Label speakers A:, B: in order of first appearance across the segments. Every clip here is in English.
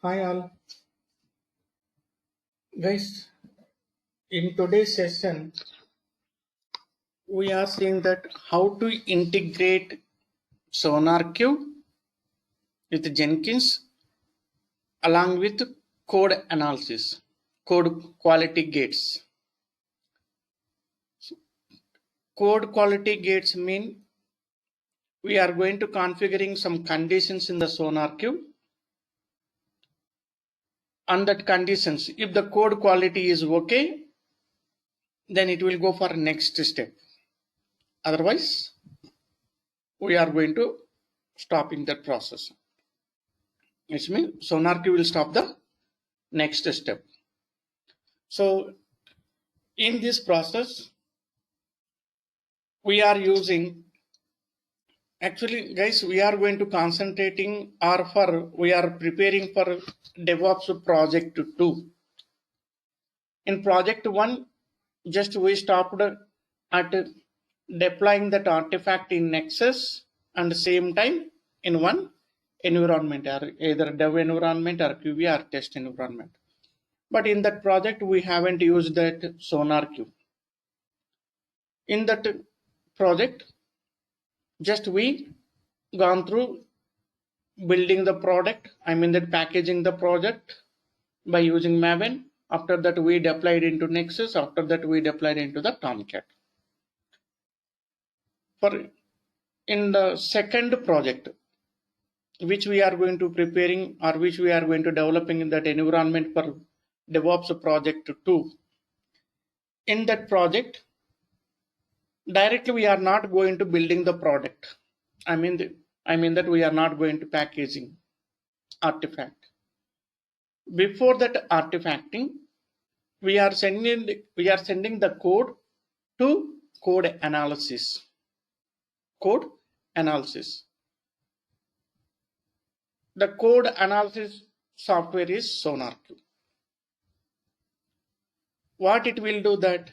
A: Hi all. Guys, in today's session, we are seeing that how to integrate SonarQube with Jenkins along with code analysis, code quality gates. Code quality gates mean we are going to configuring some conditions in the SonarQube, and that conditions, if the code quality is okay, then it will go for next step. Otherwise, we are going to stop in that process. It means SonarQube will stop the next step. So in this process, we are using, actually guys, we are going to concentrating we are preparing for DevOps project 2. In project 1, just we stopped at deploying that artifact in Nexus and same time in one environment, or either dev environment or QA or test environment. But in that project, we haven't used that SonarQube. In that project, just we gone through building the product, that packaging the project by using Maven. After that, we deployed into Nexus. After that, we deployed into the Tomcat. In the second project, which we are going to preparing or which we are going to developing in that environment for DevOps project 2. In that project, directly we are not going to building the product. I mean that we are not going to packaging artifact. Before that artifacting, we are sending the code to code analysis. Code analysis. The code analysis software is SonarQube. What it will do that?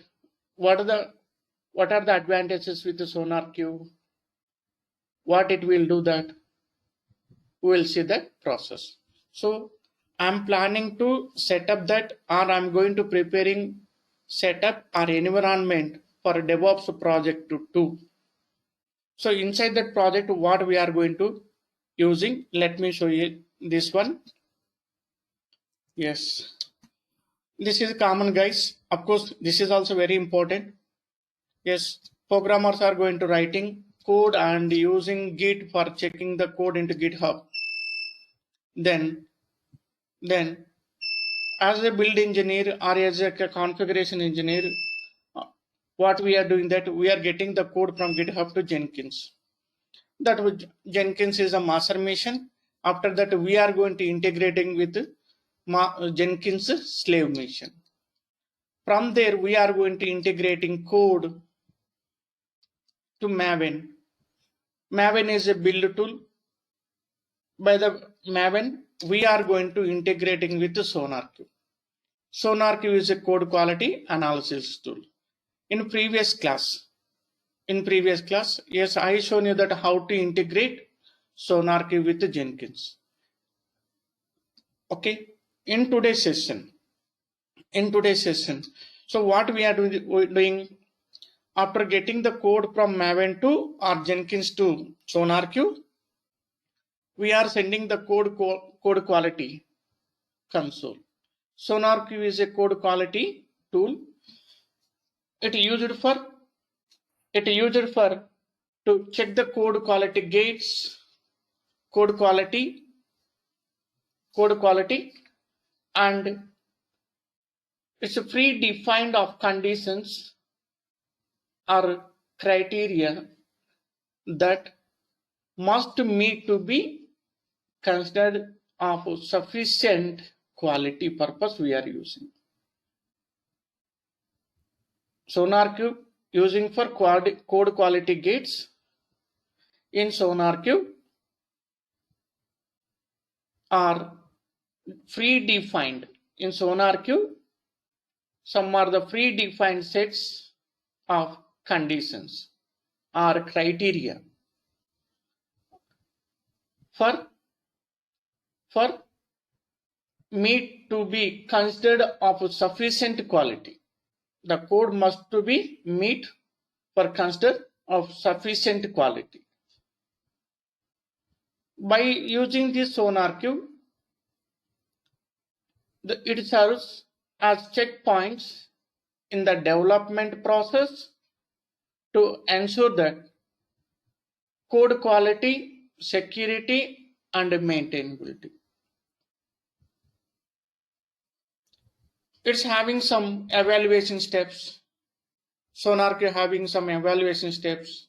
A: What are the advantages with the SonarQube? What it will do that? We will see that process. So I'm planning to set up that, or I'm going to preparing setup our environment for a DevOps project 2. So inside that project, what we are going to using, let me show you this one. Yes, this is common, guys. Of course, this is also very important. Yes, programmers are going to writing code and using Git for checking the code into GitHub. Then as a build engineer or as a configuration engineer, what we are doing that we are getting the code from GitHub to Jenkins. That Jenkins is a master machine. After that, we are going to integrating with Jenkins slave machine. From there, we are going to integrating code to Maven. Maven is a build tool. By the Maven, we are going to integrating with the SonarQube. SonarQube is a code quality analysis tool. In previous class, yes, I shown you that how to integrate SonarQube with Jenkins. Okay, in today's session, so what we are doing after getting the code from Maven to or Jenkins to SonarQube, we are sending the code quality console. SonarQube is a code quality tool. It used for to check the code quality gates, code quality, and it's a predefined of conditions or criteria that must meet to be considered of sufficient quality purpose we are using. SonarQube using for code quality gates. In SonarQube are predefined. In SonarQube, some are the predefined sets of conditions or criteria for meet to be considered of sufficient quality. The code must to be meet for consider of sufficient quality. By using this SonarQube, it serves as checkpoints in the development process to ensure that code quality, security, and maintainability. It's having some evaluation steps. SonarQube having some evaluation steps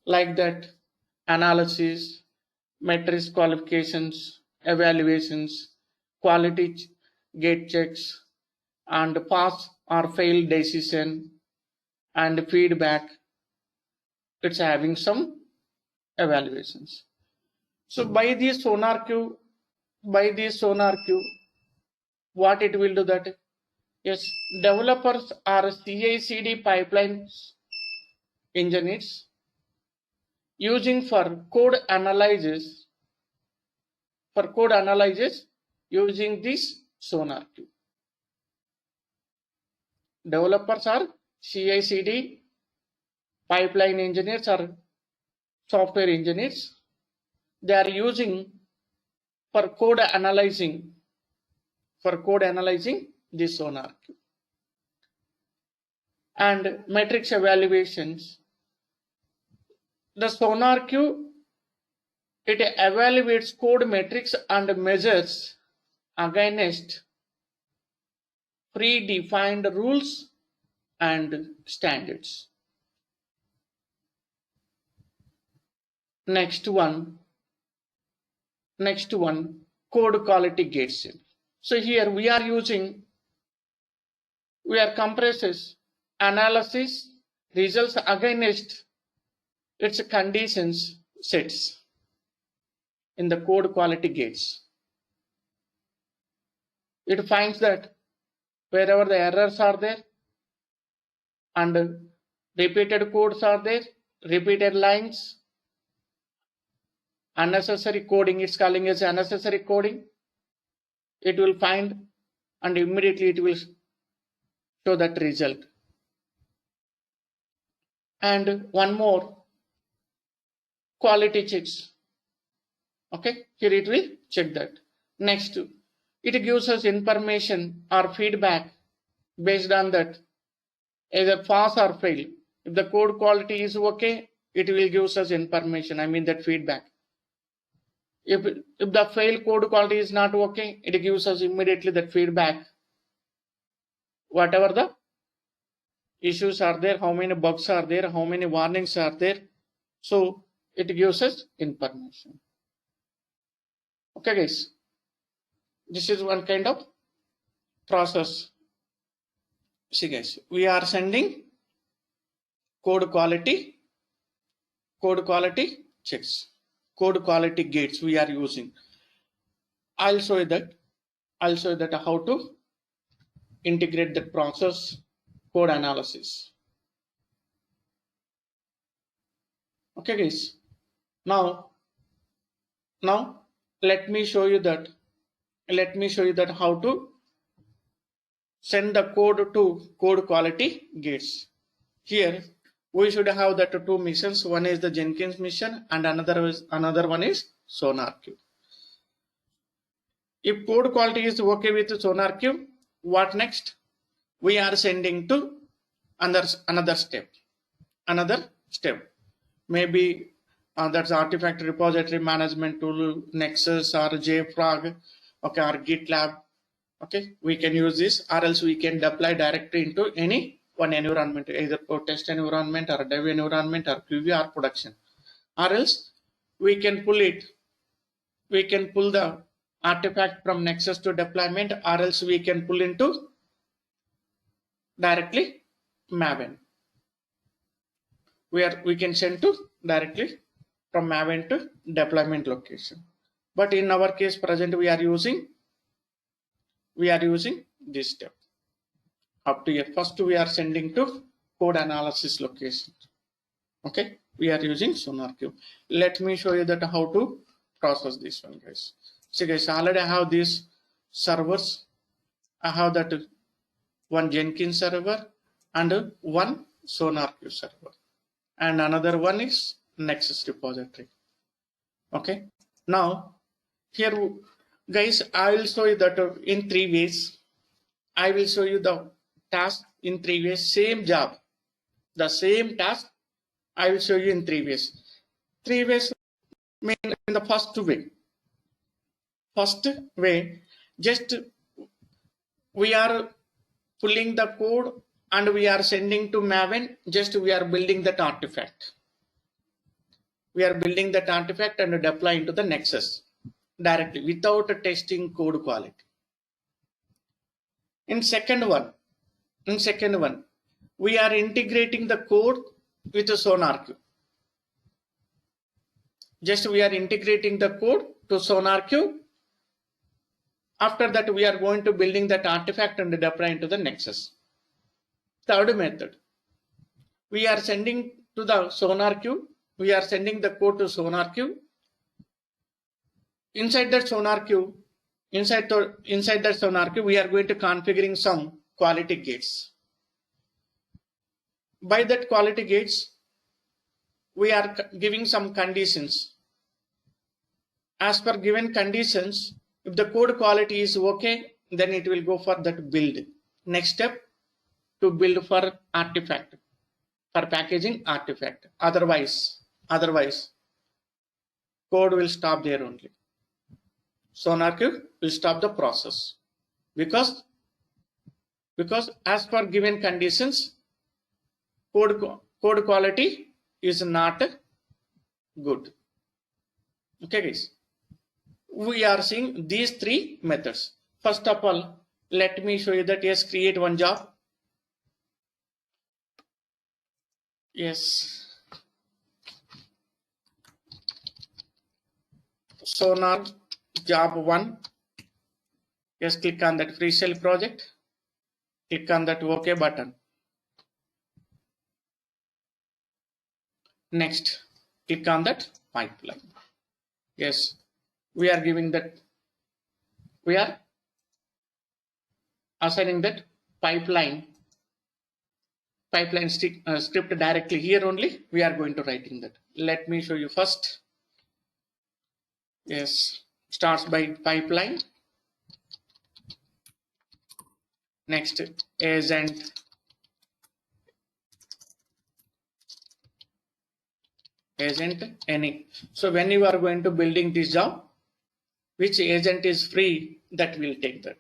A: like that: analysis, metrics qualifications, evaluations, quality gate checks, and pass or fail decision, and feedback. It's having some evaluations. So by this SonarQube, what it will do that? Yes, developers are CI/CD pipelines engineers using for code analysis using this SonarQube. Developers are CI/CD pipeline engineers or software engineers. They are using for code analyzing this SonarQube. And metrics evaluations. The SonarQube, it evaluates code metrics and measures against predefined rules and standards. Next one, code quality gates. So here we are compresses analysis results against its conditions sets in the code quality gates. It finds that wherever the errors are there and repeated codes are there, repeated lines, unnecessary coding, it's calling as unnecessary coding, it will find and immediately it will show that result. And one more, quality checks. Okay, here it will check that. Next, it gives us information or feedback based on that, either pass or fail. If the code quality is okay, it will give us information, I mean that feedback. If the fail code quality is not okay, it gives us immediately that feedback. Whatever the issues are there, how many bugs are there, how many warnings are there, so it gives us information. Okay guys, this is one kind of process. See guys, we are sending code quality checks, code quality gates we are using. I'll show you that how to integrate the process code analysis. Okay guys, now let me show you that how to send the code to code quality gates. Here we should have that two missions. One is the Jenkins mission and another one is SonarQube. If code quality is okay with SonarQube, what next? We are sending to another step. Maybe that's artifact repository management tool, Nexus or JFrog, okay, or GitLab. Okay, we can use this, or else we can deploy directly into any one environment, either test environment or dev environment or QA or production. Or else we can pull the artifact from Nexus to deployment, or else we can pull into directly Maven, where we can send to directly from Maven to deployment location. But in our case present, we are using this step. Up to here, first we are sending to code analysis location. Okay, we are using SonarQube. Let me show you that how to process this one, guys. See guys, already I have this servers. I have that one Jenkins server and one SonarQube server, and another one is Nexus repository. Okay. Now here, guys, I will show you that in 3 ways. I will show you the task in 3 ways. Same job, the same task. I will show you in 3 ways. 3 ways mean in the first way. First way, just we are pulling the code and we are sending to Maven. Just we are building that artifact. We are building that artifact and deploying to the Nexus directly without testing code quality. In second one, we are integrating the code with the SonarQube. Just we are integrating the code to SonarQube. After that, we are going to building that artifact and deploying to the Nexus. Third method, we are sending to the SonarQube. We are sending the code to SonarQube. Inside that SonarQube, we are going to configuring some quality gates. By that quality gates, we are giving some conditions. As per given conditions, if the code quality is okay, then it will go for that build. Next step, to build for artifact, for packaging artifact. Otherwise, code will stop there only. SonarQube will stop the process because as per given conditions, code quality is not good. Okay, guys. We are seeing these 3 methods. First of all, let me show you that. Yes, create one job. Yes. Sonar job 1. Yes, click on that free shell project. Click on that OK button. Next, click on that pipeline. Yes, we are giving that, we are assigning that pipeline script directly here only. We are going to writing that. Let me show you first. Yes, starts by pipeline. Next, agent any. So when you are going to building this job, which agent is free, that will take that.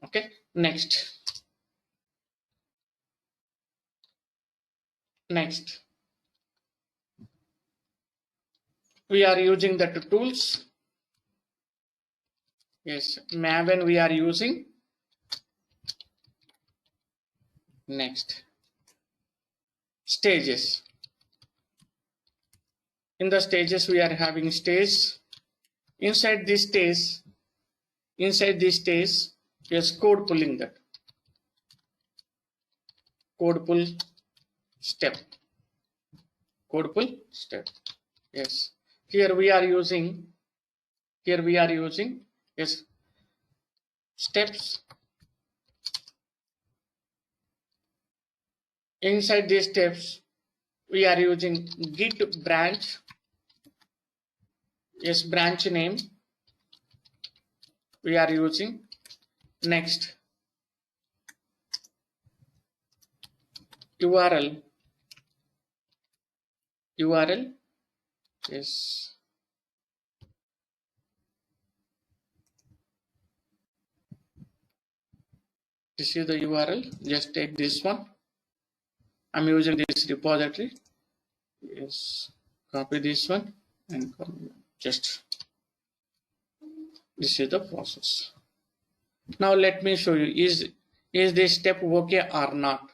A: Okay. Next, we are using that tools. Yes, Maven we are using. Next, stages. In the stages, we are having stage. Inside this stage, yes, code pulling that. Code pull step. Yes. Here we are using yes, steps. Inside these steps, we are using git branch. Yes, branch name we are using. Next, URL. Yes, this is the URL. Just take this one. I'm using this repository. Yes, copy this one and just this is the process. Now let me show you, is this step okay or not?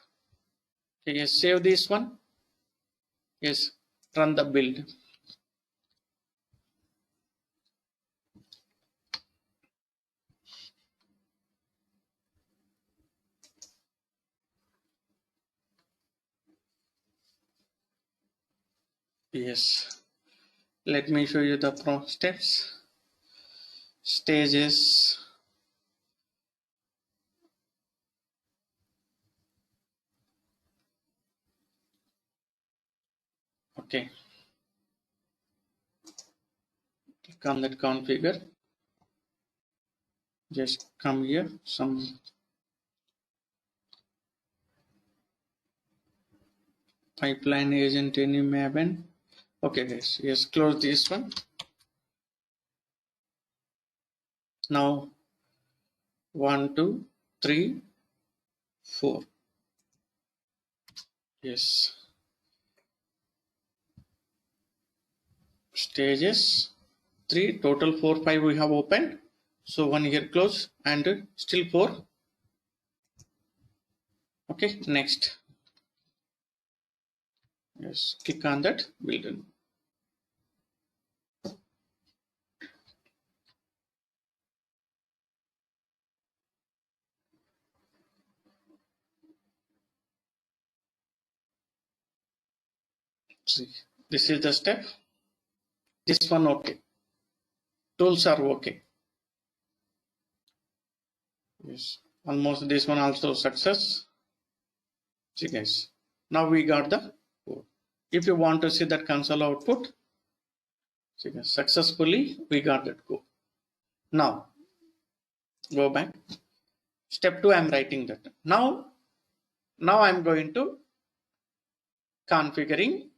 A: Okay, yes, save this one. Yes, run the build. Yes, let me show you the steps. stages, okay, click on that configure, just come here, some pipeline agent any maven. Okay guys, yes, close this one. Now 1 2 3 4, yes, stages 3, total 4 5 we have opened, so one here close and still 4. Okay, next, yes, click on that, we'll done. See, this is the step, this one okay, tools are okay, yes, almost this one also success. See guys, now we got the code. If you want to see that console output, see guys, successfully we got that code. Now go back, step 2, I'm writing that. Now I'm going to configuring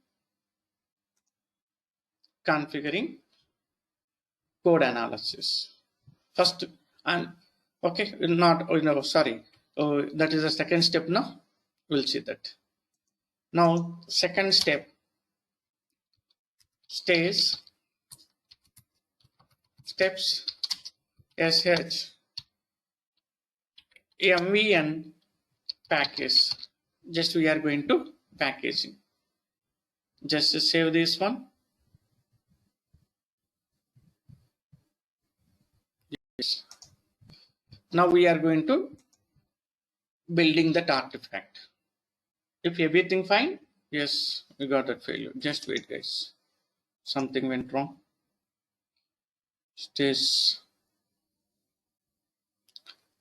A: code analysis. First, and okay, not, sorry, that is the second step. Now we'll see that. Now second step, steps sh mvn package, just we are going to packaging, just save this one. Yes. Now we are going to building that artifact. If everything fine, yes, we got that failure. Just wait guys, something went wrong. Stage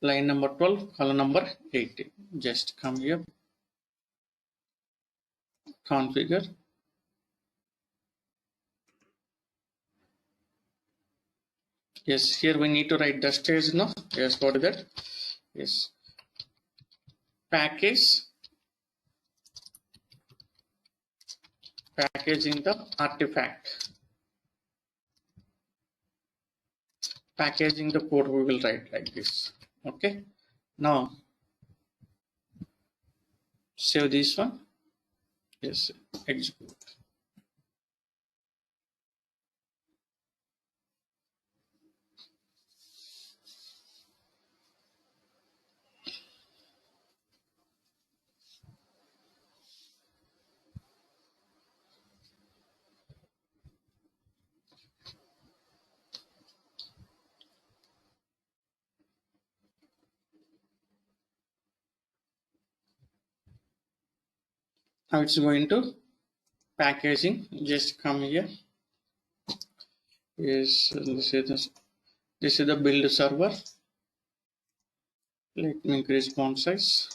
A: line number 12, column number 18. Just come here, configure. Yes, here we need to write the stage now. Yes, what is that? Yes, packaging the artifact, packaging the code we will write like this. Okay, now save this one. Yes, execute. Now it's going to packaging. Just come here. Yes, this is the build server. Let me increase font size.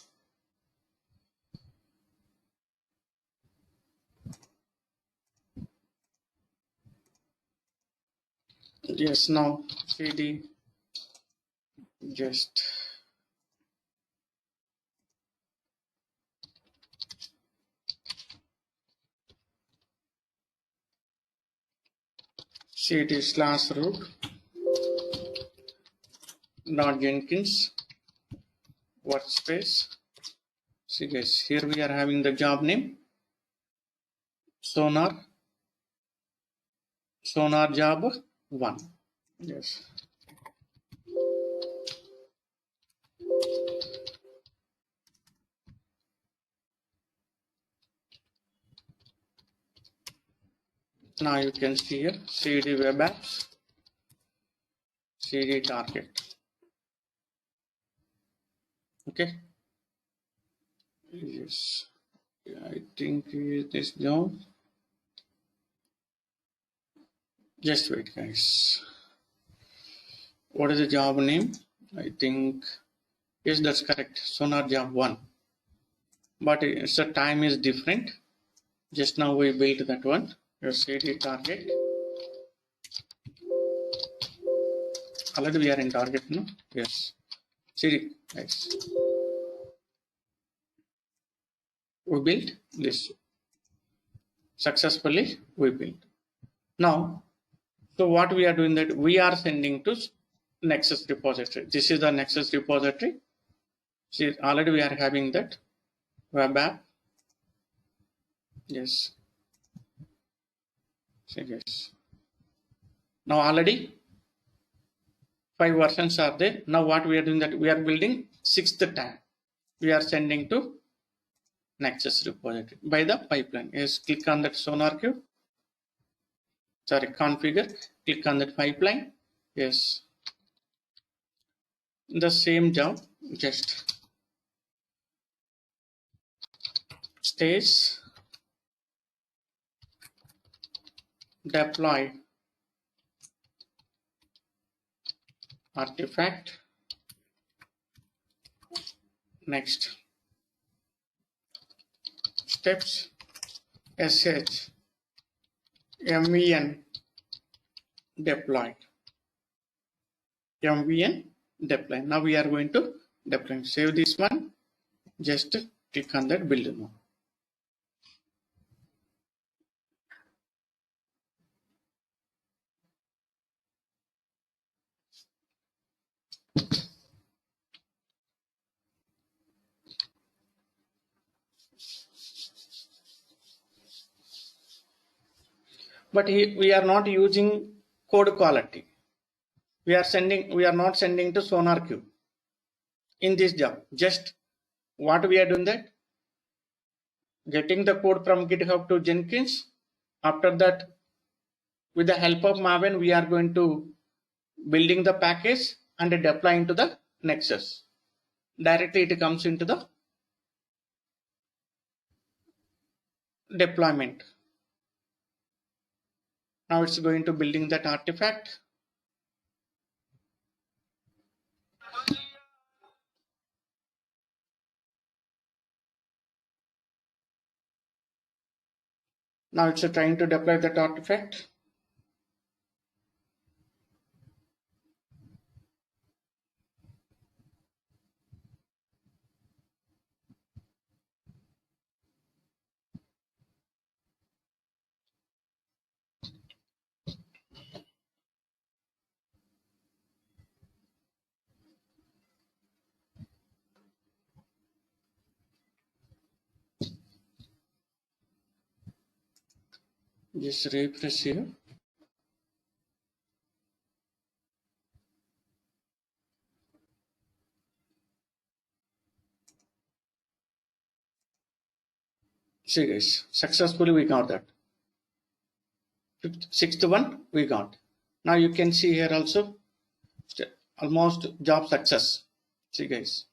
A: Yes, now cd just cd/root .jenkins workspace. See guys, here we are having the job name Sonar job 1. Yes. Now you can see here cd web apps, cd target. Okay. Yes, I think it is down. Just wait guys. What is the job name? I think, yes, that's correct. Sonar job 1. But it's the time is different. Just now we built that one. Your CD target. Already we are in target, no? Yes. CD. Yes. We built this. Successfully we built. Now, so what we are doing that we are sending to Nexus repository. This is the Nexus repository. See, already we are having that web app. Yes. See, yes. Now already 5 versions are there. Now what we are doing that we are building 6th tab. We are sending to Nexus repository by the pipeline. Yes, click on that SonarQube. Sorry, configure. Click on that pipeline. Yes. The same job, just stage deploy artifact. Next steps sh mvn deploy mvn deploy. Now we are going to deploy. Save this one. Just click on that build now. But we are not using code quality. We are not sending to SonarQube in this job. Just what we are doing that, getting the code from GitHub to Jenkins. After that, with the help of Maven, we are going to building the package and deploying to the Nexus. Directly it comes into the deployment. Now it's going to building that artifact. Now it's trying to deploy that artifact. Just refresh here. See guys, successfully we got that. 6th one we got. Now you can see here also almost job success. See guys,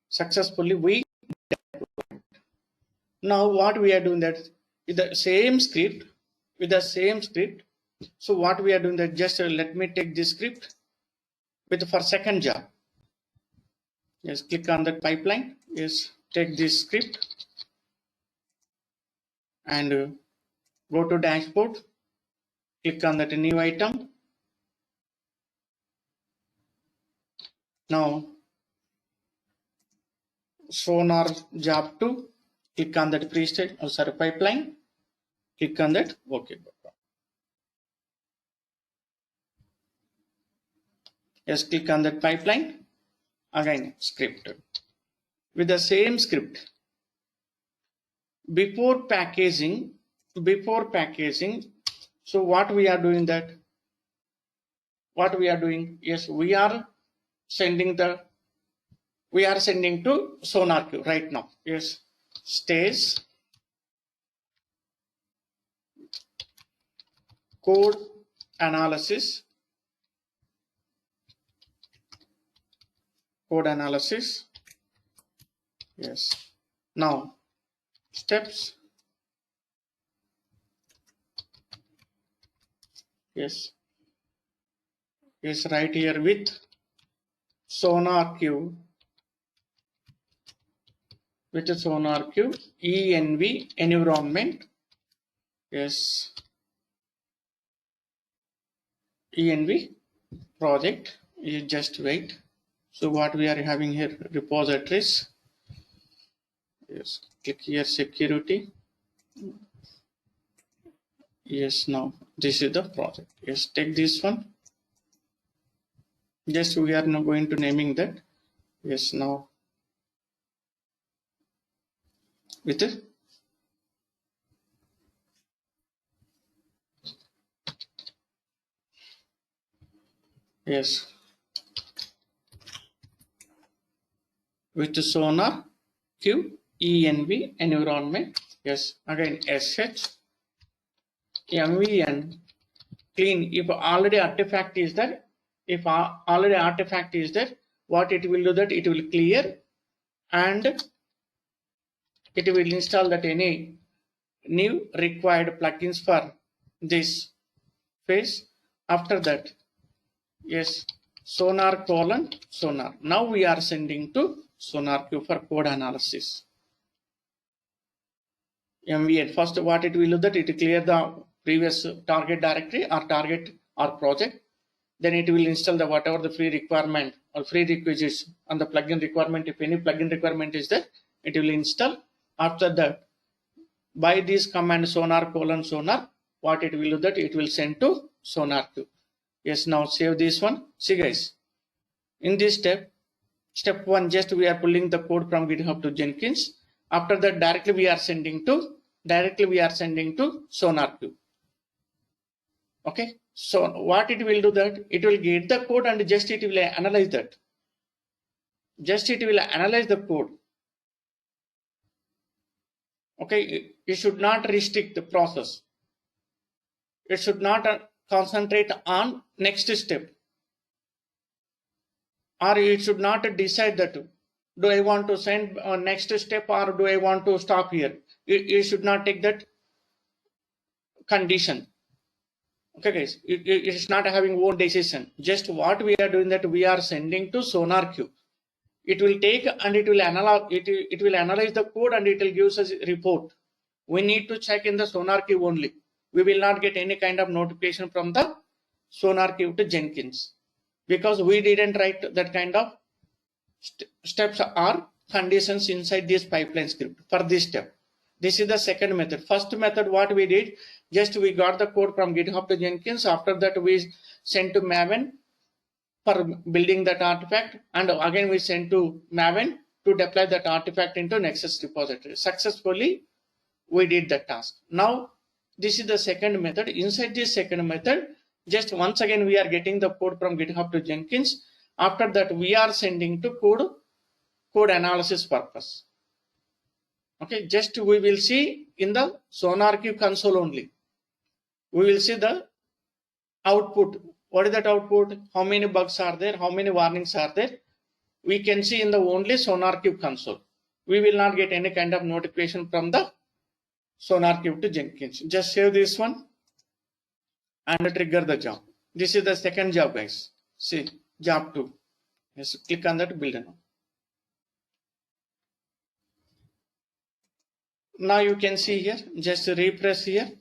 A: successfully we deployed. Now what we are doing that with the same script, So what we are doing that just let me take this script with for second job. Yes, click on that pipeline. Yes, take this script and go to dashboard. Click on that new item. Now Sonar job 2. Click on that pre-state pipeline. Click on that OK. Yes, click on that pipeline. Again script with the same script. Before packaging. So what we are doing that? What we are doing? Yes, we are sending to SonarQube right now. Yes, stage code analysis. Yes. Now steps. Yes. is right here with SonarQube, env environment. Yes, env project. You just wait. So what we are having here, repositories. Yes, click here security. Yes, now this is the project. Yes, take this one. Just we are now going to naming that. Yes, now with it. Yes, with Sonar Q env environment. Yes, again sh mvn clean. If already artifact is there, what it will do, that it will clear and it will install that any new required plugins for this phase. After that, yes, Sonar Sonar. Now we are sending to SonarQube for code analysis. MVN. First, what it will do, that it will clear the previous target directory or target or project. Then it will install the whatever the free requirement or free requisites and the plugin requirement. If any plugin requirement is there, it will install. After that, by this command Sonar Sonar, what it will do, that it will send to SonarQube. Yes, now save this one. See guys, in this step 1, just we are pulling the code from GitHub to Jenkins. After that, directly we are sending to SonarQube. Okay, so what it will do, that it will get the code and just it will analyze that. Just it will analyze the code. Okay, it should not restrict the process. It should not concentrate on next step, or it should not decide that do I want to send next step or do I want to stop here. It should not take that condition. Okay guys, it is not having own decision. Just what we are doing, that we are sending to SonarQube. It will take and it will analyze the code and it will give us a report. We need to check in the SonarQube only. We will not get any kind of notification from the SonarQube to Jenkins, because we didn't write that kind of steps or conditions inside this pipeline script for this step. This is the second method. First method, what we did, just we got the code from GitHub to Jenkins. After that, we sent to Maven for building that artifact, and again we sent to Maven to deploy that artifact into Nexus repository. Successfully, we did that task. Now, this is the second method. Inside this second method, just once again we are getting the code from GitHub to Jenkins. After that, we are sending to code analysis purpose. Okay, just we will see in the SonarQube console only. We will see the output. What is that output? How many bugs are there? How many warnings are there? We can see in the only SonarQube console. We will not get any kind of notification from the SonarQube to Jenkins. Just save this one and trigger the job. This is the second job, guys. See, job 2. Yes, click on that, build now. Now you can see here, just refresh here.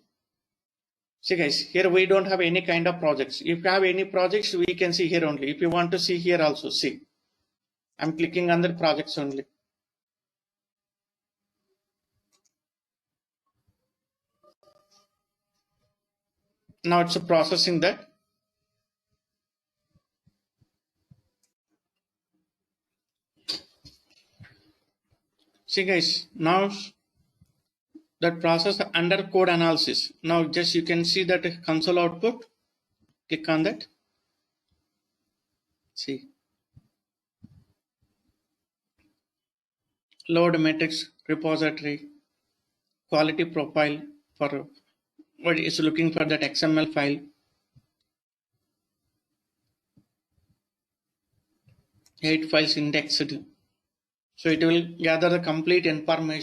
A: See guys, here we don't have any kind of projects. If you have any projects, we can see here only. If you want to see here also, see. I'm clicking on the projects only. Now it's processing that. See guys, now that process under code analysis. Now just you can see that console output. Click on that. See. Load metrics repository, quality profile for what is looking for that XML file. 8 files indexed. So it will gather the complete information